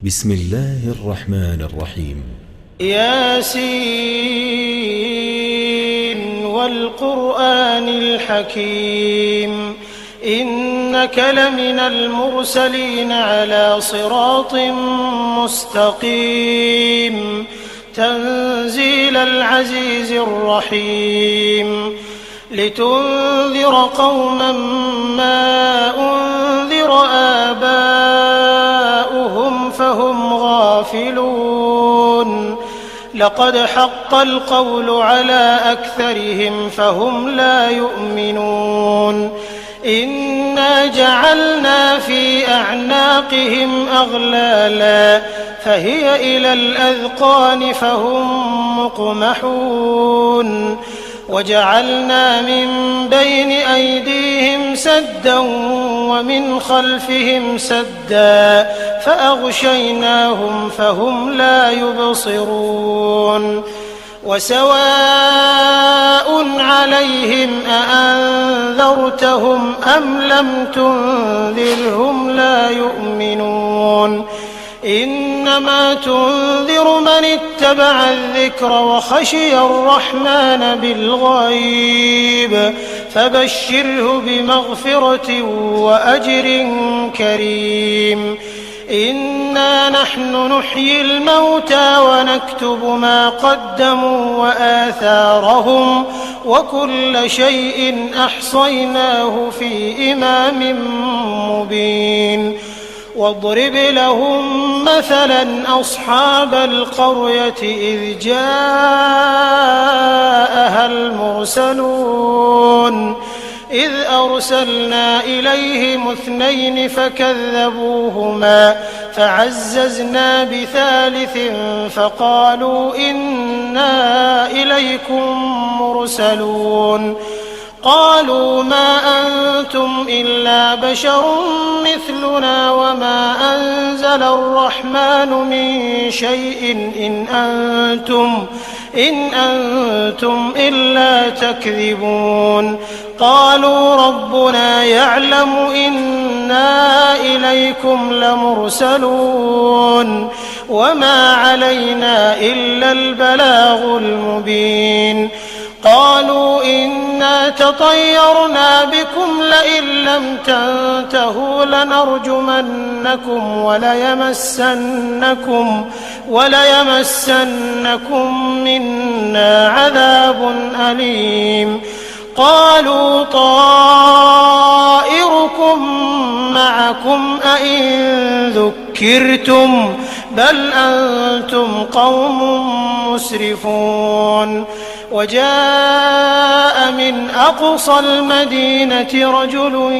بسم الله الرحمن الرحيم. ياسين والقرآن الحكيم إنك لمن المرسلين على صراط مستقيم تنزيل العزيز الرحيم لتنذر قوما ما أنذر آباؤهم فهم غافلون لقد حق القول على أكثرهم فهم لا يؤمنون إنا جعلنا في أعناقهم أغلالا فهي إلى الأذقان فهم مقمحون وجعلنا من بين أيديهم سدا ومن خلفهم سدا فأغشيناهم فهم لا يبصرون وسواء عليهم أأنذرتهم أم لم تنذرهم لا يؤمنون إنما تنذر من اتبع الذكر وخشي الرحمن بالغيب فبشره بمغفرة وأجر كريم إنا نحن نحيي الموتى ونكتب ما قدموا وآثارهم وكل شيء أحصيناه في إمام مبين واضرب لهم مثلا أصحاب القرية إذ جاءها المرسلون إذ أرسلنا إليهم 2 فكذبوهما فعززنا بثالث فقالوا إنا إليكم مرسلون قالوا ما أنتم إلا بشر مثلنا وما أنزل الرحمن من شيء إن أنتم إلا تكذبون قالوا ربنا يعلم إنا إليكم لمرسلون وما علينا إلا البلاغ المبين قالوا إنا تطيرنا بكم لئن لم تنتهوا لنرجمنكم وليمسنكم منا عذاب أليم قالوا طائركم معكم أئن ذكرتم بل أنتم قوم مسرفون وجاء من أقصى المدينة رجل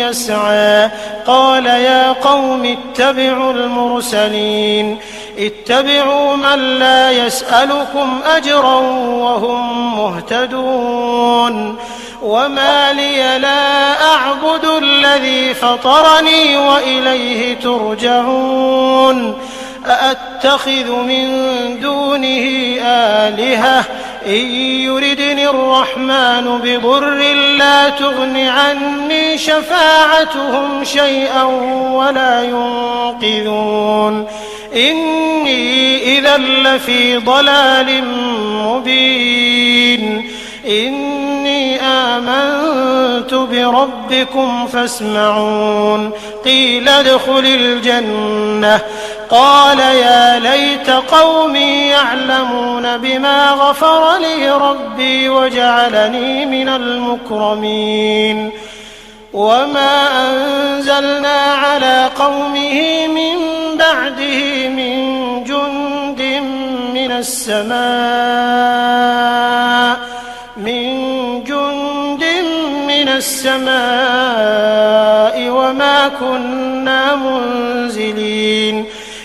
يسعى قال يا قوم اتبعوا المرسلين اتبعوا من لا يسألكم أجرا وهم مهتدون وما لي لا أعبد الذي فطرني وإليه ترجعون أأتخذ من دونه آلهة إن يردني الرحمن بضر لا تغن عني شفاعتهم شيئا ولا ينقذون إني إذا لفي ضلال مبين إني آمنت بربكم فاسمعون قيل ادخل الجنة قال يا ليت قومي يعلمون بما غفر لي ربي وجعلني من المكرمين وما أنزلنا على قومه من بعده من جند من السماء وما كنا منزلين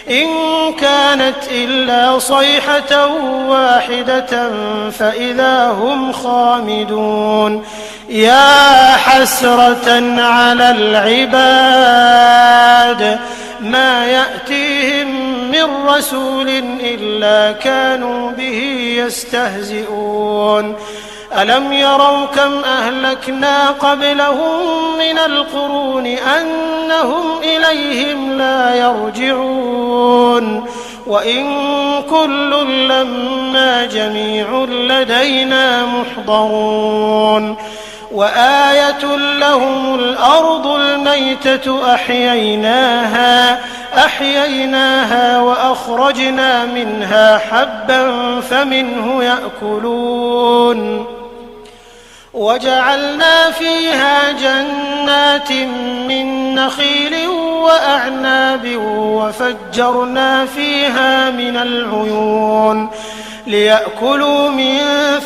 إن كانت إلا صيحة واحدة فإذا هم خامدون يا حسرة على العباد ما يأتيهم من رسول إلا كانوا به يستهزئون ألم يروا كم أهلكنا قبلهم من القرون أنهم إليهم لا يرجعون وإن كل لما جميع لدينا محضرون وآية لهم الأرض الميتة أحييناها وأخرجنا منها حبا فمنه يأكلون وجعلنا فيها جنات من نخيل وأعناب وفجرنا فيها من العيون ليأكلوا من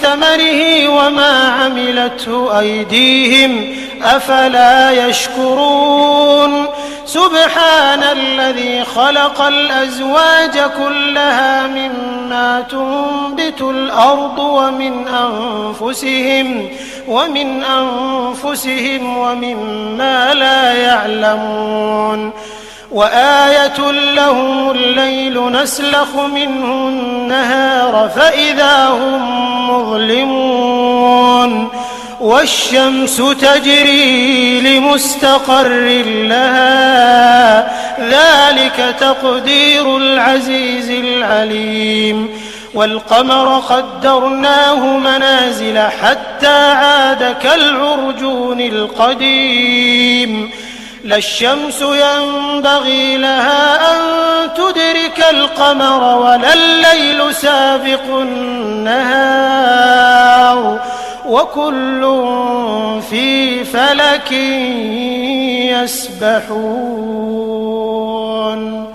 ثمره وما عملته أيديهم أفلا يشكرون سبحان الذي خلق الأزواج كلها مما تنبت الأرض ومن أنفسهم ومما لا يعلمون وآية لهم الليل نسلخ منه النهار فإذا هم مظلمون والشمس تجري لمستقر لها ذلك تقدير العزيز العليم والقمر قدرناه منازل حتى عاد كالعرجون القديم لا الشمس ينبغي لها أن تدرك القمر ولا الليل سابق النهار وكل في فلك يسبحون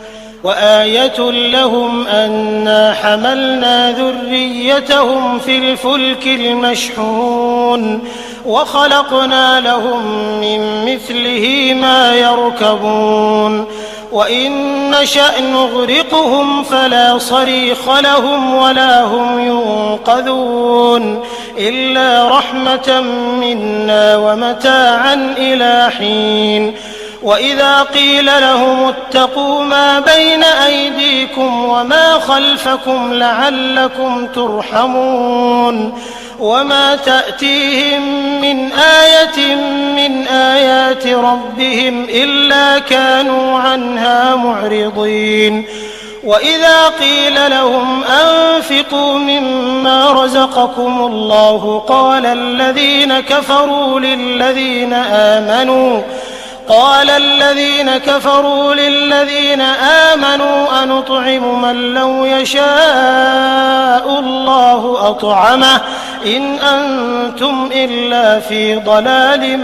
وآية لهم أنا حملنا ذريتهم في الفلك المشحون وخلقنا لهم من مثله ما يركبون وإن نشأ نغرقهم فلا صريخ لهم ولا هم ينقذون إلا رحمة منا ومتاعا إلى حين وإذا قيل لهم اتقوا ما بين أيديكم وما خلفكم لعلكم ترحمون وما تأتيهم من آية من آيات ربهم إلا كانوا عنها معرضين وإذا قيل لهم أنفقوا مما رزقكم الله قال الذين كفروا للذين آمنوا أنطعم من لو يشاء الله أطعمه إن أنتم إلا في ضلال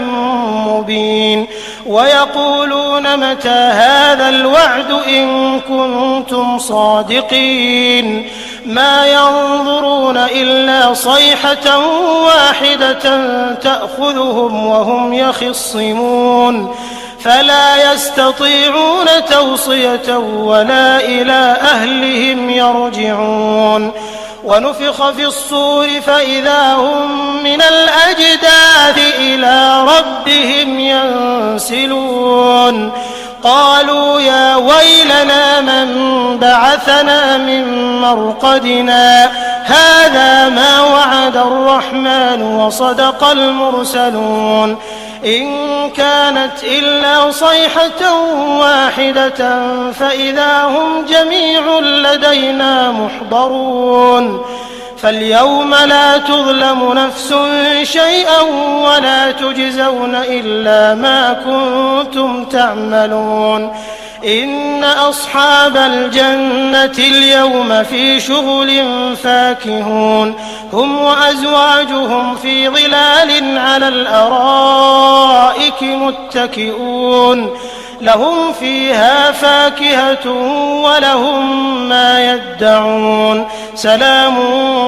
مبين ويقولون متى هذا الوعد إن كنتم صادقين ما ينظرون إلا صيحة واحدة تأخذهم وهم يخصمون فلا يستطيعون توصية ولا إلى أهلهم يرجعون ونفخ في الصور فإذا هم من الأجداث إلى ربهم ينسلون قالوا يا ويلنا من بعثنا من مرقدنا هذا ما وعد الرحمن وصدق المرسلون إن كانت إلا صيحة واحدة فإذا هم جميع لدينا محضرون فاليوم لا تظلم نفس شيئا ولا تجزون إلا ما كنتم تعملون إن أصحاب الجنة اليوم في شغل فاكهون هم وأزواجهم في ظلال على الأرائك متكئون لهم فيها فاكهة ولهم ما يدعون سلام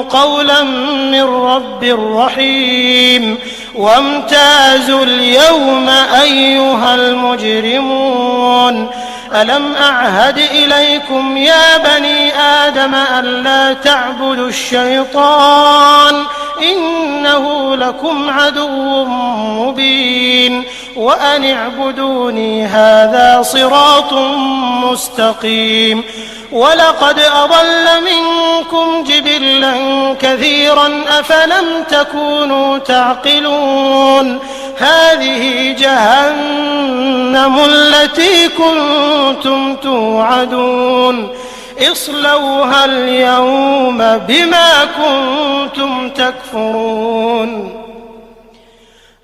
قولا من رب رحيم وامتازوا اليوم أيها المجرمون ألم أعهد إليكم يا بني آدم ألا تعبدوا الشيطان إنه لكم عدو مبين وأن اعبدوني هذا صراط مستقيم ولقد أضل منكم جبلا كثيرا أفلم تكونوا تعقلون هذه جهنم التي كنتم توعدون اصلوها اليوم بما كنتم تكفرون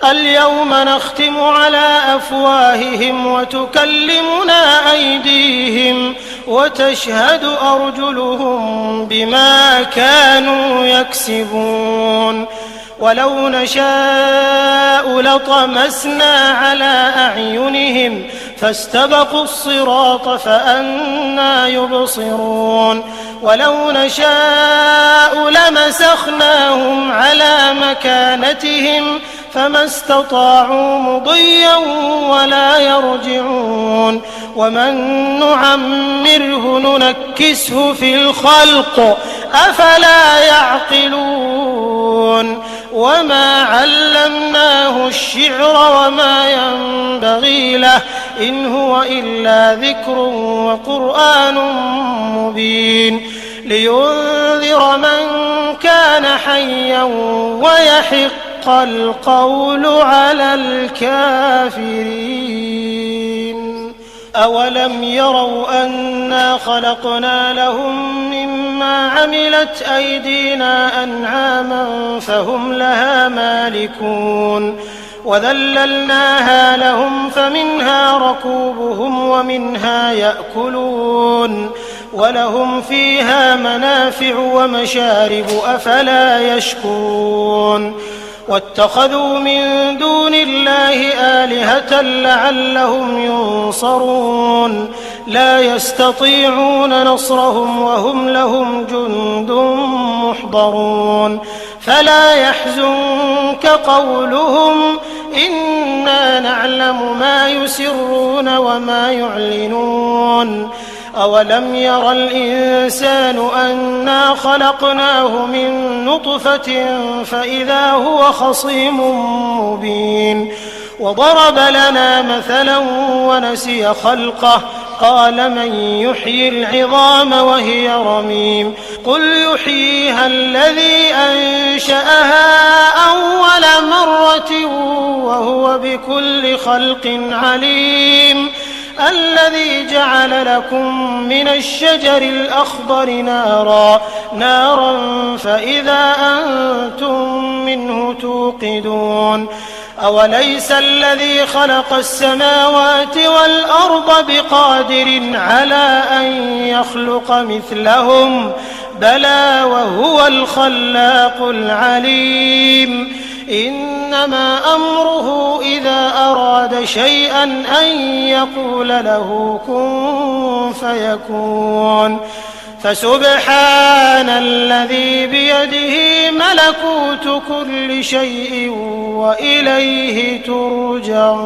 اليوم نختم على أفواههم وتكلمنا أيديهم وتشهد أرجلهم بما كانوا يكسبون ولو نشاء لطمسنا على أعينهم فاستبقوا الصراط فأنى يبصرون ولو نشاء لمسخناهم على مكانتهم فما استطاعوا مضيا ولا يرجعون ومن نعمره ننكسه في الخلق أفلا يعقلون وما علمناه الشعر وما ينبغي له إن هو إلا ذكر وقرآن مبين لينذر من كان حيا ويحق القول على الكافرين أولم يروا أنا خلقنا لهم مما عملت أيدينا أنعاما فهم لها مالكون وذللناها لهم فمنها ركوبهم ومنها يأكلون ولهم فيها منافع ومشارب أفلا يشكرون واتخذوا من دون الله آلهة لعلهم ينصرون لا يستطيعون نصرهم وهم لهم جند محضرون فلا يحزنك قولهم إنا نعلم ما يسرون وما يعلنون أولم ير الإنسان أنا خلقناه من نطفة فإذا هو خصيم مبين وضرب لنا مثلا ونسي خلقه قال من يحيي العظام وهي رميم قل يحييها الذي أنشأها أول مرة وهو بكل خلق عليم الذي جعل لكم من الشجر الأخضر نارا فإذا أنتم منه توقدون أوليس الذي خلق السماوات والأرض بقادر على أن يخلق مثلهم بلى وهو الخلاق العليم إنما أمره إذا أراد شيئا أن يقول له كن فيكون فسبحان الذي بيده ملكوت كل شيء وإليه ترجعون